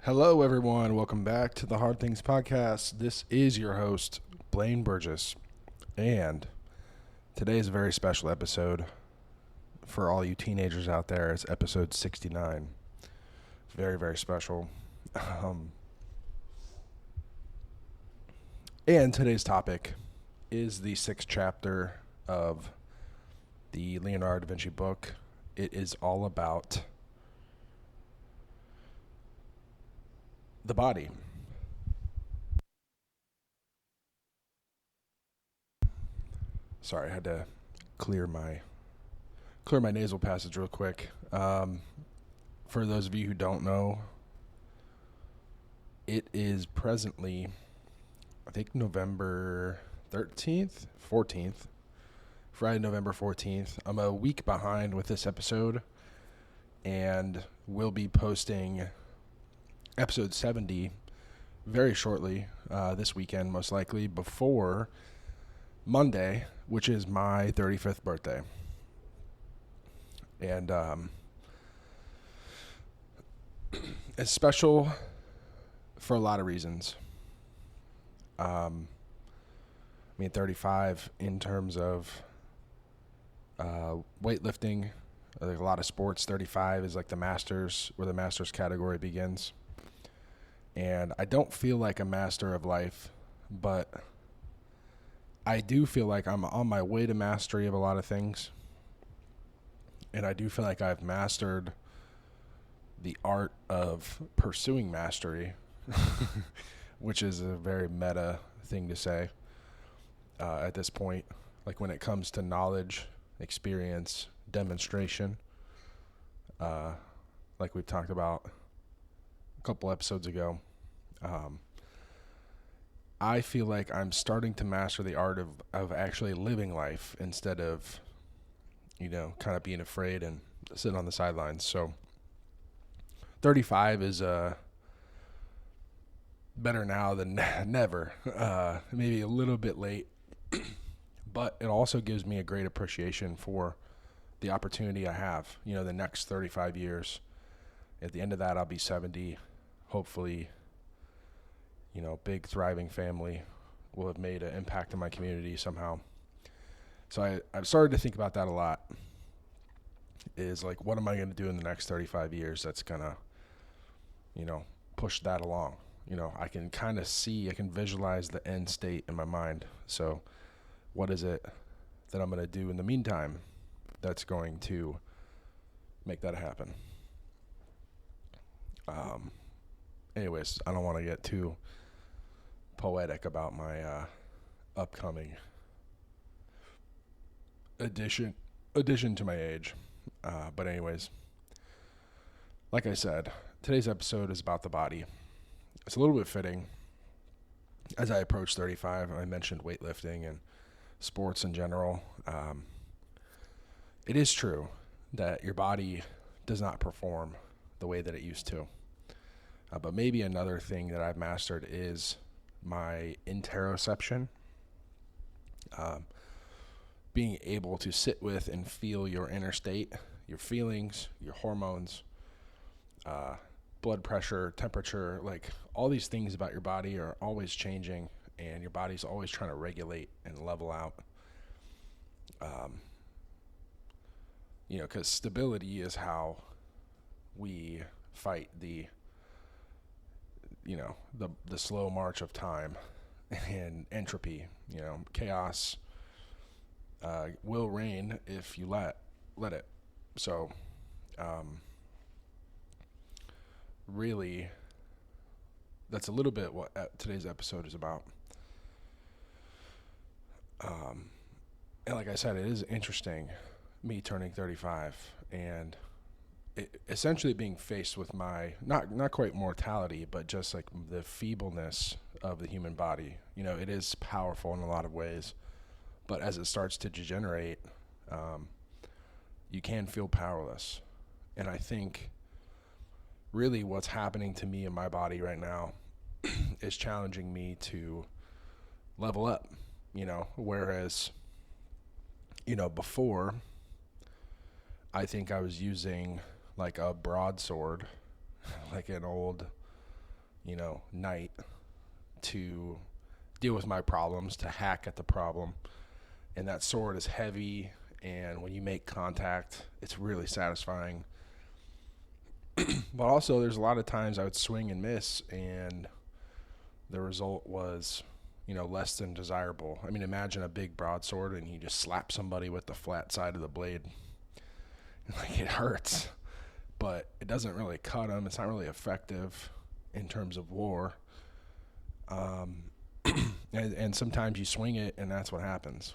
Hello, everyone. Welcome back to the Hard Things Podcast. This is your host, Blaine Burgess, and today is a very special episode for all you teenagers out there. It's episode 69. Very, very special. And today's topic is the sixth chapter of the Leonardo da Vinci book. It is all about the body. Sorry, I had to clear my nasal passage real quick. For those of you who don't know, it is presently, I think, November 13th, 14th, Friday, November 14th. I'm a week behind with this episode, and we'll be posting episode 70 very shortly, this weekend, most likely, before Monday, which is my 35th birthday. And it's special for a lot of reasons. I mean, 35 in terms of weightlifting, like a lot of sports. 35 is like the masters, where the masters category begins. And I don't feel like a master of life, but I do feel like I'm on my way to mastery of a lot of things. And I do feel like I've mastered the art of pursuing mastery, which is a very meta thing to say at this point. Like when it comes to knowledge, experience, demonstration, like we've talked about a couple episodes ago. I feel like I'm starting to master the art of actually living life instead of, kind of being afraid and sitting on the sidelines. So 35 is better now than never. Maybe a little bit late, but it also gives me a great appreciation for the opportunity I have, the next 35 years. At the end of that, I'll be 70. Hopefully, big thriving family will have made an impact in my community somehow. So I've started to think about that a lot. Is like, what am I going to do in the next 35 years that's going to, push that along? I can kind of I can visualize the end state in my mind. So what is it that I'm going to do in the meantime that's going to make that happen? Anyways, I don't want to get too poetic about my upcoming addition to my age. But anyways, like I said, today's episode is about the body. It's a little bit fitting. As I approach 35, I mentioned weightlifting and sports in general. It is true that your body does not perform the way that it used to. But maybe another thing that I've mastered is my interoception. Being able to sit with and feel your inner state, your feelings, your hormones, blood pressure, temperature, like all these things about your body are always changing, and your body's always trying to regulate and level out. Because stability is how we fight the slow march of time and entropy. Chaos will reign if you let it. So, really, that's a little bit what today's episode is about. And like I said, it is interesting, me turning 35 and essentially being faced with my not quite mortality, but just like the feebleness of the human body. It is powerful in a lot of ways, but as it starts to degenerate, you can feel powerless. And I think really what's happening to me in my body right now is challenging me to level up, whereas, before, I think I was using like a broadsword, like an old night to deal with my problems, to hack at the problem. And that sword is heavy, and when you make contact, it's really satisfying. But also, there's a lot of times I would swing and miss, and the result was, less than desirable. I mean, imagine a big broadsword, and you just slap somebody with the flat side of the blade. Like, it hurts, but it doesn't really cut them. It's not really effective in terms of war. And sometimes you swing it, and that's what happens.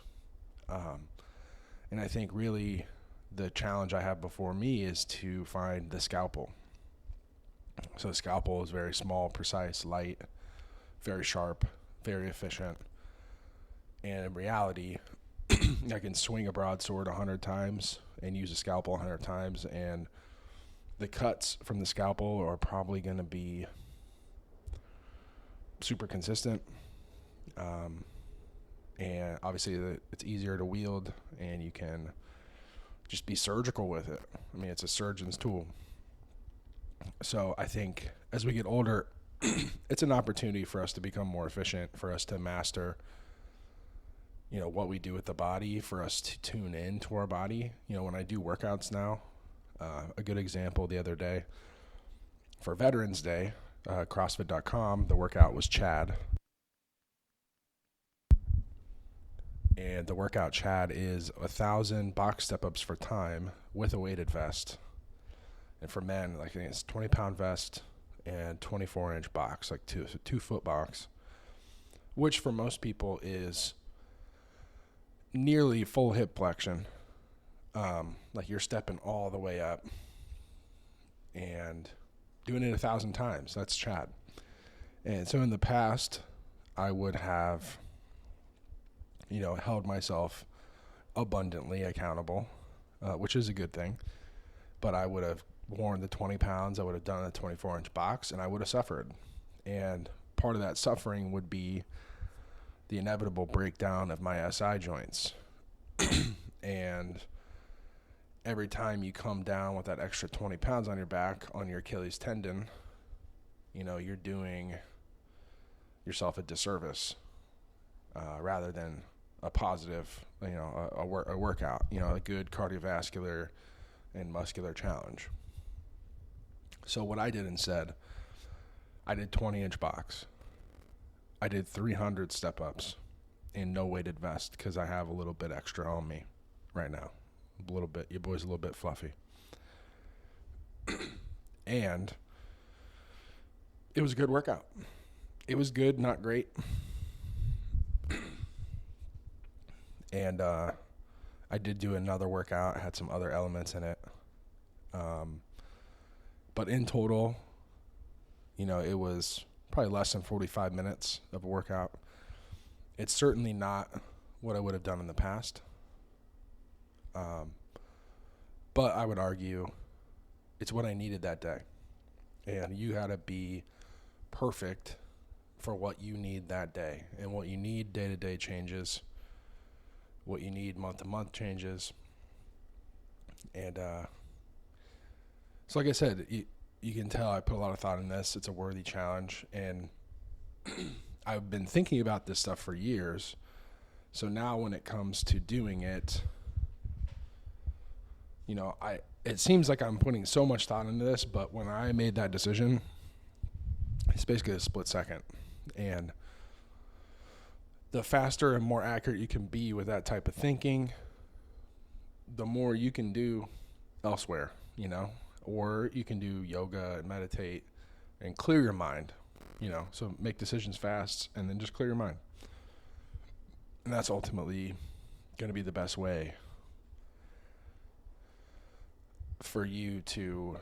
And I think really the challenge I have before me is to find the scalpel. So the scalpel is very small, precise, light, very sharp, very efficient. And in reality, I can swing a broadsword 100 times and use a scalpel 100 times, and the cuts from the scalpel are probably going to be super consistent. And obviously it's easier to wield, and you can just be surgical with it. I mean, it's a surgeon's tool. So I think as we get older, it's an opportunity for us to become more efficient, for us to master, what we do with the body, for us to tune in to our body. When I do workouts now, a good example the other day, for Veterans Day, CrossFit.com, the workout was Chad. And the workout Chad is 1,000 box step-ups for time with a weighted vest. And for men, I think it's 20-pound vest and 24-inch box, like 2-foot box, which for most people is nearly full hip flexion. Like you're stepping all the way up and doing it 1,000 times. That's Chad. And so in the past, I would have held myself abundantly accountable, which is a good thing. But I would have worn the 20 pounds, I would have done a 24-inch box, and I would have suffered. And part of that suffering would be the inevitable breakdown of my SI joints. And every time you come down with that extra 20 pounds on your back, on your Achilles tendon, you're doing yourself a disservice rather than a positive, a workout, a good cardiovascular and muscular challenge. So what I did instead, I did 20-inch box. I did 300 step-ups in no weighted vest because I have a little bit extra on me right now. A little bit. Your boy's a little bit fluffy. And it was a good workout. It was good, not great. And I did do another workout. It had some other elements in it. But in total, it was probably less than 45 minutes of a workout. It's certainly not what I would have done in the past. But I would argue it's what I needed that day. And you got to be perfect for what you need that day. And what you need day-to-day changes. What you need month-to-month changes. And so like I said, you can tell I put a lot of thought in this. It's a worthy challenge. And I've been thinking about this stuff for years. So now when it comes to doing it, it seems like I'm putting so much thought into this, but when I made that decision, it's basically a split second. And the faster and more accurate you can be with that type of thinking, the more you can do elsewhere, or you can do yoga and meditate and clear your mind, so make decisions fast and then just clear your mind. And that's ultimately going to be the best way for you to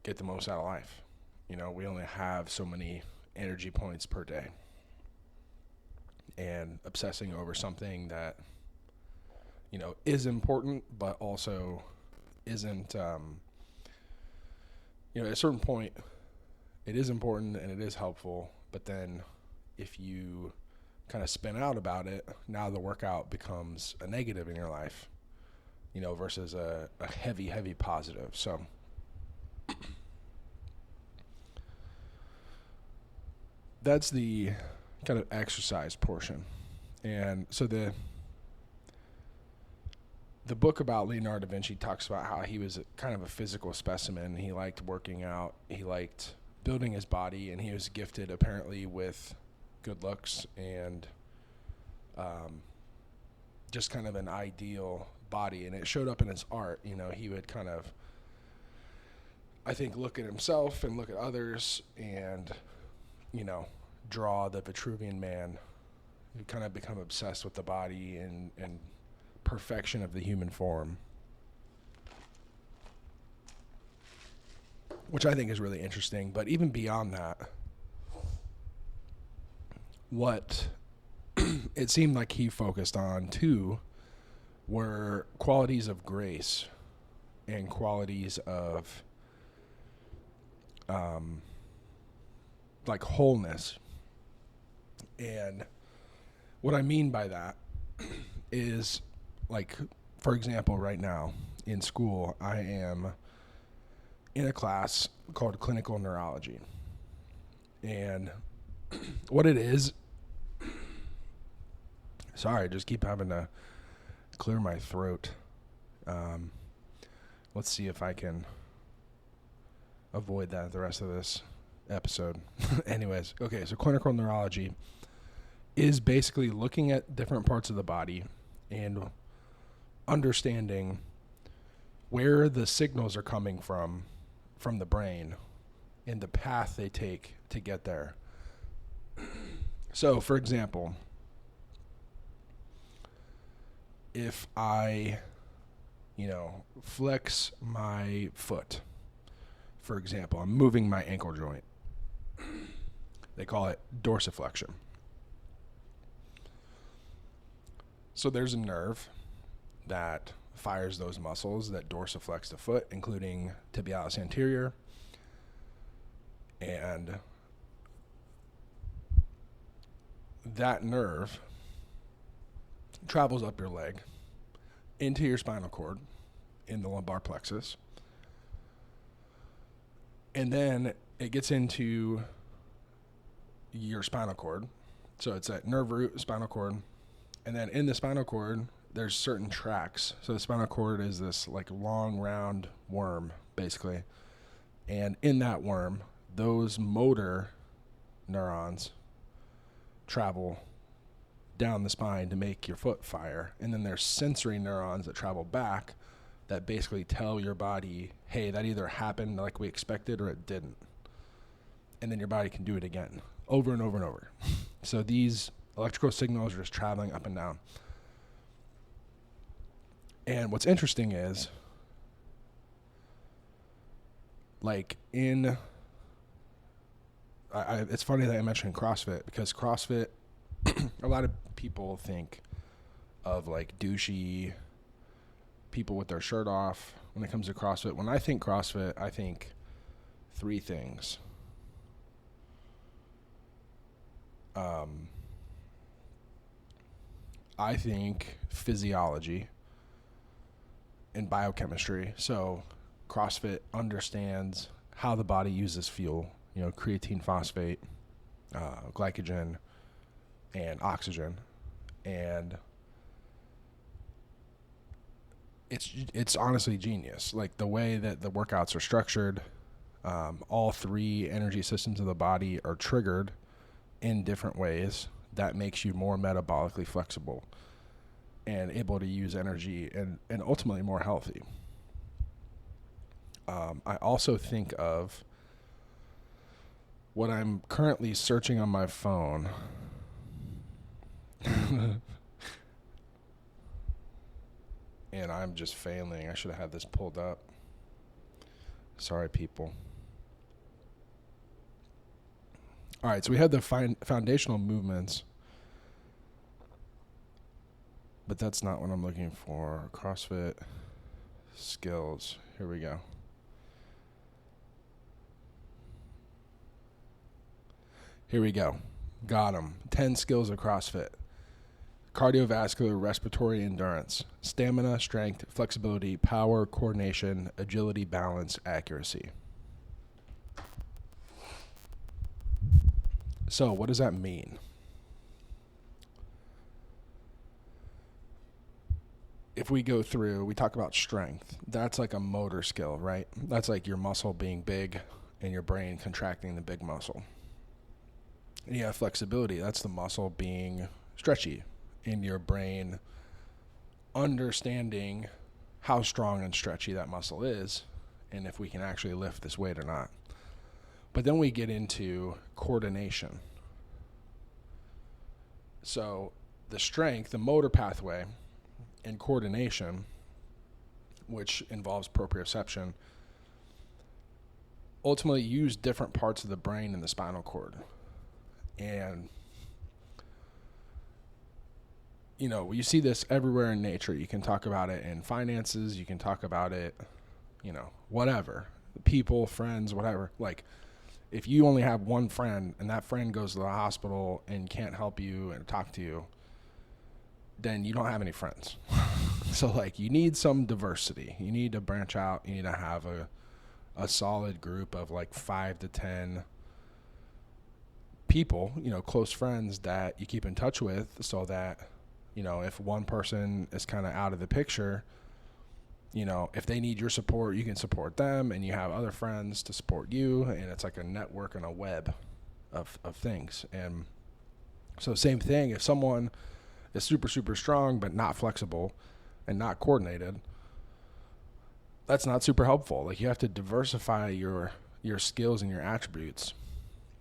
get the most out of life. We only have so many energy points per day. And obsessing over something that, is important, but also isn't, at a certain point, it is important and it is helpful. But then if you kind of spin out about it, now the workout becomes a negative in your life, versus a heavy, heavy positive. So that's the kind of exercise portion. And so the book about Leonardo da Vinci talks about how he was kind of a physical specimen. He liked working out. He liked building his body, and he was gifted apparently with good looks and just kind of an ideal body. And it showed up in his art. You know, he would kind of, I think, look at himself and look at others and, you know, draw the Vitruvian Man. You kind of become obsessed with the body and perfection of the human form, which I think is really interesting. But even beyond that, what it seemed like he focused on too were qualities of grace and qualities of like wholeness. And what I mean by that is, like, for example, right now in school, I am in a class called clinical neurology. And what it is, sorry, I just keep having to clear my throat. Let's see if I can avoid that the rest of this episode. Anyways, okay, so clinical neurology is basically looking at different parts of the body and understanding where the signals are coming from the brain and the path they take to get there. So, for example, if I, flex my foot, for example, I'm moving my ankle joint. They call it dorsiflexion. So there's a nerve that fires those muscles that dorsiflex the foot, including tibialis anterior. And that nerve travels up your leg into your spinal cord in the lumbar plexus. And then it gets into your spinal cord. So it's at nerve root, spinal cord. And then in the spinal cord, there's certain tracks. So the spinal cord is this like long, round worm, basically. And in that worm, those motor neurons travel down the spine to make your foot fire. And then there's sensory neurons that travel back that basically tell your body, hey, that either happened like we expected or it didn't. And then your body can do it again, over and over and over. So these electrical signals are just traveling up and down. And what's interesting is, like it's funny that I mentioned CrossFit, because CrossFit, a lot of people think of like douchey people with their shirt off when it comes to CrossFit. When I think CrossFit, I think three things. I think physiology and biochemistry. So CrossFit understands how the body uses fuel, creatine, phosphate, glycogen, and oxygen. And it's honestly genius. Like the way that the workouts are structured, all three energy systems of the body are triggered in different ways. That makes you more metabolically flexible and able to use energy and ultimately more healthy. I also think of what I'm currently searching on my phone. And I'm just failing. I should have had this pulled up. Sorry, people. All right, so we had the foundational movements, but that's not what I'm looking for. CrossFit skills. Here we go. Here we go. Got them. 10 skills of CrossFit. Cardiovascular, respiratory endurance, stamina, strength, flexibility, power, coordination, agility, balance, accuracy. So what does that mean? If we go through, we talk about strength. That's like a motor skill, right? That's like your muscle being big and your brain contracting the big muscle. And you have flexibility. That's the muscle being stretchy in your brain, understanding how strong and stretchy that muscle is and if we can actually lift this weight or not. But then we get into coordination. So the strength, the motor pathway, and coordination, which involves proprioception, ultimately use different parts of the brain and the spinal cord. And, you know, you see this everywhere in nature. You can talk about it in finances. You can talk about it, you know, whatever. People, friends, whatever. Like, if you only have one friend and that friend goes to the hospital and can't help you and talk to you, then you don't have any friends. So, like, you need some diversity. You need to branch out. You need to have a solid group of, like, 5 to 10 people, you know, close friends that you keep in touch with so that, you know, if one person is kind of out of the picture, you know, if they need your support, you can support them, and you have other friends to support you, and it's like a network and a web of things. And so same thing, if someone is super, super strong but not flexible and not coordinated, that's not super helpful. Like, you have to diversify your skills and your attributes.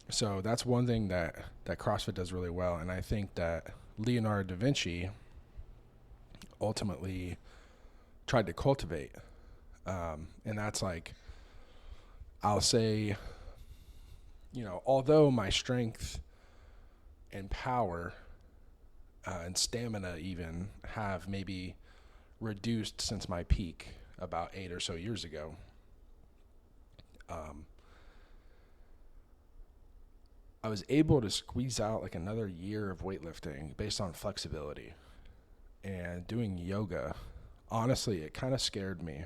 So that's one thing that CrossFit does really well. And I think that Leonardo da Vinci ultimately tried to cultivate. And that's like, I'll say, you know, although my strength and power and stamina even have maybe reduced since my peak about 8 or so years ago, I was able to squeeze out like another year of weightlifting based on flexibility. And doing yoga, honestly, it kind of scared me,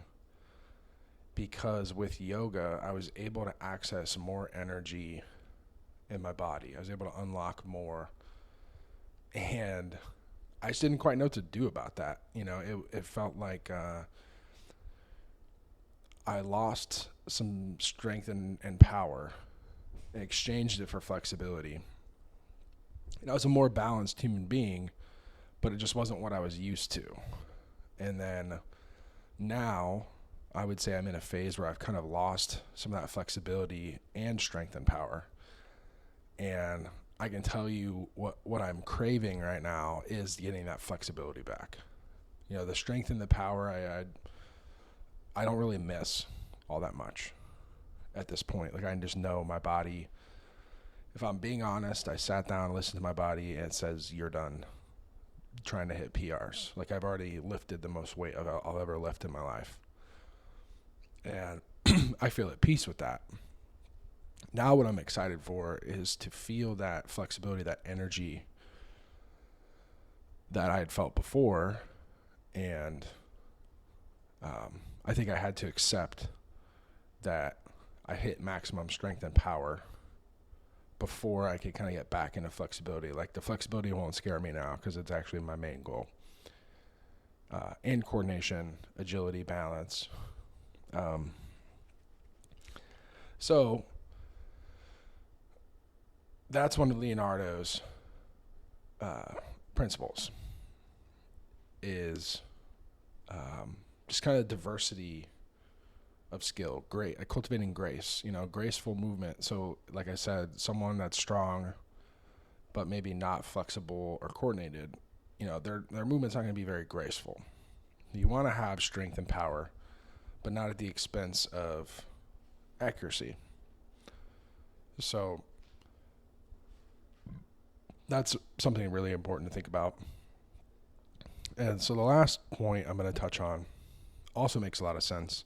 because with yoga, I was able to access more energy in my body. I was able to unlock more. And I just didn't quite know what to do about that. You know, it felt like I lost some strength and power and exchanged it for flexibility. And I was a more balanced human being, but it just wasn't what I was used to. And then now I would say I'm in a phase where I've kind of lost some of that flexibility and strength and power. And I can tell you what I'm craving right now is getting that flexibility back. You know, the strength and the power, I don't really miss all that much at this point. Like, I just know my body. If I'm being honest, I sat down and listened to my body, and it says, you're done trying to hit PRs. Like, I've already lifted the most weight I'll ever lift in my life. And I feel at peace with that. Now what I'm excited for is to feel that flexibility, that energy that I had felt before. And I think I had to accept that I hit maximum strength and power before I could kind of get back into flexibility. Like, the flexibility won't scare me now because it's actually my main goal. And coordination, agility, balance. So that's one of Leonardo's principles, is just kind of diversity of skill, cultivating grace, you know, graceful movement. So like I said, someone that's strong, but maybe not flexible or coordinated, you know, their movement's not going to be very graceful. You want to have strength and power, but not at the expense of accuracy. So that's something really important to think about. And so the last point I'm going to touch on also makes a lot of sense.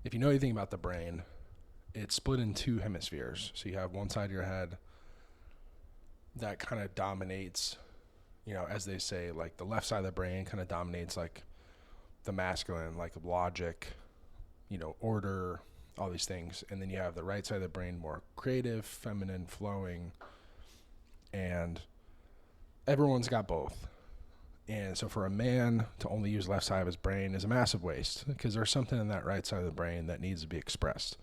If you know anything about the brain, it's split in two hemispheres. So you have one side of your head that kind of dominates, you know, as they say, like the left side of the brain kind of dominates like the masculine, like logic, you know, order, all these things. And then you have the right side of the brain, more creative, feminine, flowing, And everyone's got both. And so for a man to only use left side of his brain is a massive waste, because there's something in that right side of the brain that needs to be expressed.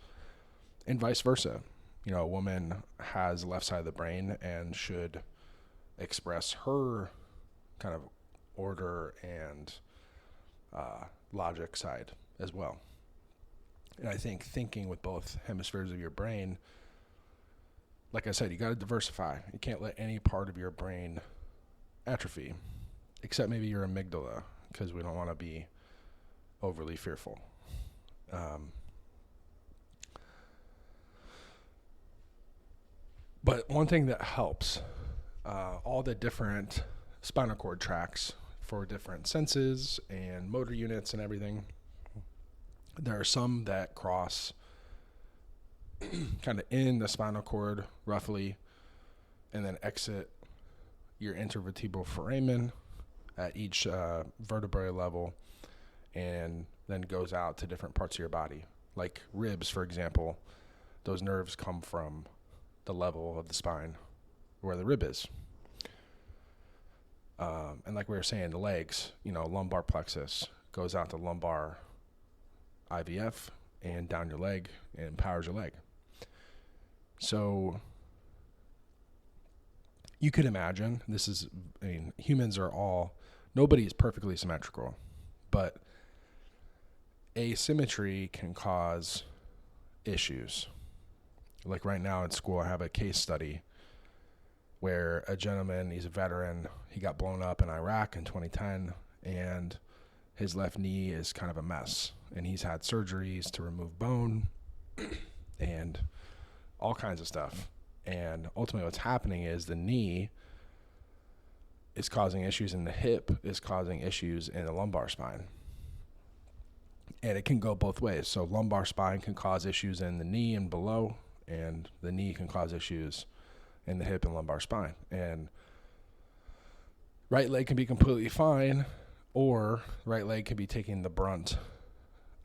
And vice versa. You know, a woman has the left side of the brain and should express her kind of order and logic side as well. And I think thinking with both hemispheres of your brain, like I said, you got to diversify. You can't let any part of your brain atrophy, except maybe your amygdala, because we don't want to be overly fearful. But one thing that helps, all the different spinal cord tracts for different senses and motor units and everything, there are some that cross kind of in the spinal cord roughly, and then exit your intervertebral foramen at each vertebrae level, and then goes out to different parts of your body. Like ribs, for example, those nerves come from the level of the spine where the rib is. And like we were saying, the legs, you know, lumbar plexus goes out to lumbar IVF and down your leg and powers your leg. So you could imagine, humans are all, nobody is perfectly symmetrical, but asymmetry can cause issues. Like right now at school, I have a case study where a gentleman, he's a veteran, he got blown up in Iraq in 2010, and his left knee is kind of a mess. And he's had surgeries to remove bone and all kinds of stuff. And ultimately what's happening is the knee is causing issues in the hip, is causing issues in the lumbar spine. And it can go both ways. So lumbar spine can cause issues in the knee and below, and the knee can cause issues in the hip and lumbar spine. And right leg can be completely fine, or right leg could be taking the brunt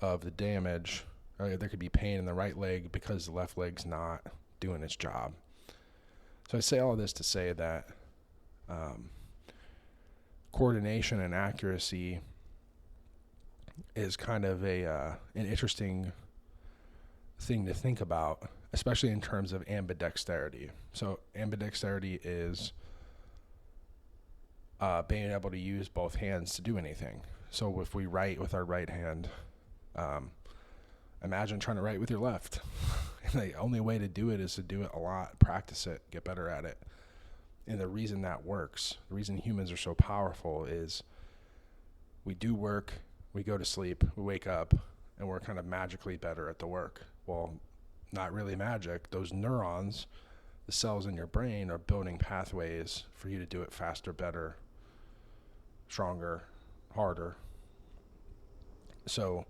of the damage. Or there could be pain in the right leg because the left leg's not doing its job. So I say all this to say that coordination and accuracy is kind of an interesting thing to think about, especially in terms of ambidexterity. So ambidexterity is being able to use both hands to do anything. So if we write with our right hand, imagine trying to write with your left. The only way to do it is to do it a lot, practice it, get better at it. And the reason that works, the reason humans are so powerful is we do work, we go to sleep, we wake up, and we're kind of magically better at the work. Well, not really magic. Those neurons, the cells in your brain, are building pathways for you to do it faster, better, stronger, harder. So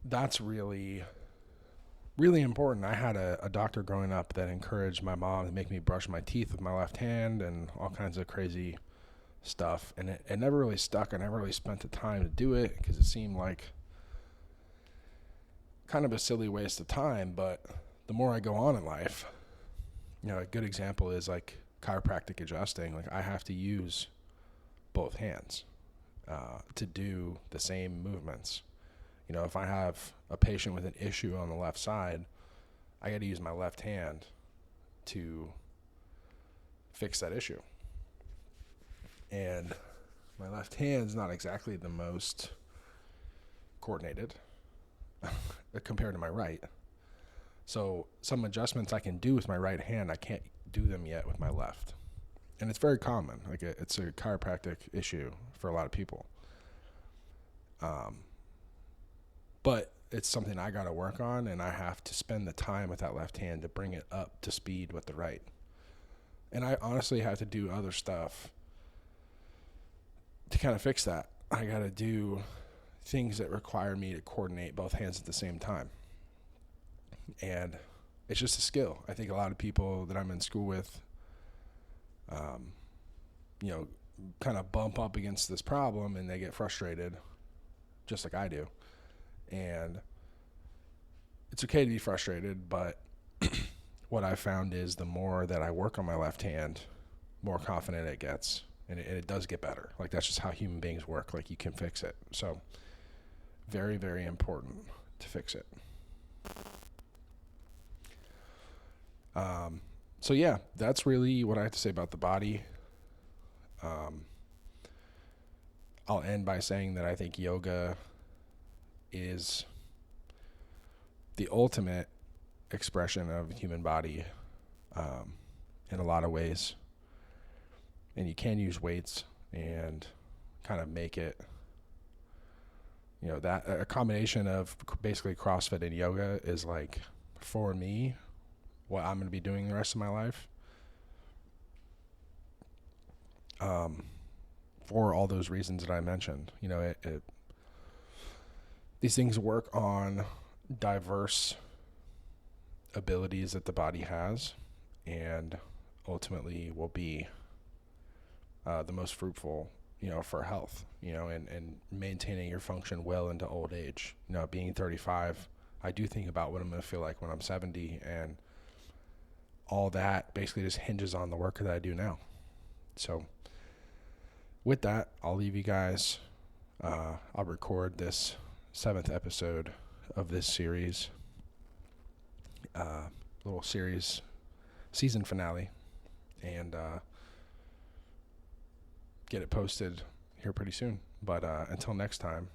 that's really, really important. I had a doctor growing up that encouraged my mom to make me brush my teeth with my left hand and all kinds of crazy stuff. And it never really stuck. I never really spent the time to do it because it seemed like kind of a silly waste of time. But the more I go on in life, you know, a good example is like chiropractic adjusting. Like I have to use both hands to do the same movements. You know, if I have a patient with an issue on the left side, I got to use my left hand to fix that issue. And my left hand's not exactly the most coordinated compared to my right. So some adjustments I can do with my right hand, I can't do them yet with my left. And it's very common. Like it's a chiropractic issue for a lot of people. But it's something I got to work on, and I have to spend the time with that left hand to bring it up to speed with the right. And I honestly have to do other stuff to kind of fix that. I got to do things that require me to coordinate both hands at the same time. And it's just a skill. I think a lot of people that I'm in school with, you know, kind of bump up against this problem and they get frustrated, just like I do. And it's okay to be frustrated, but what I found is the more that I work on my left hand, more confident it gets. And it does get better. Like, that's just how human beings work. Like, you can fix it. So very, very important to fix it. So yeah, that's really what I have to say about the body. I'll end by saying that I think yoga is the ultimate expression of the human body, in a lot of ways. And you can use weights and kind of make it, that a combination of basically CrossFit and yoga is, like, for me, what I'm going to be doing the rest of my life. For all those reasons that I mentioned, these things work on diverse abilities that the body has, and ultimately will be the most fruitful, for health, and maintaining your function well into old age. Being 35, I do think about what I'm going to feel like when I'm 70, and all that basically just hinges on the work that I do now. So with that, I'll leave you guys. I'll record this 7th episode of this series, little series season finale, and get it posted here pretty soon. But until next time,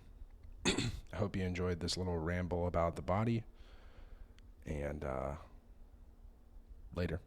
I hope you enjoyed this little ramble about the body, and later.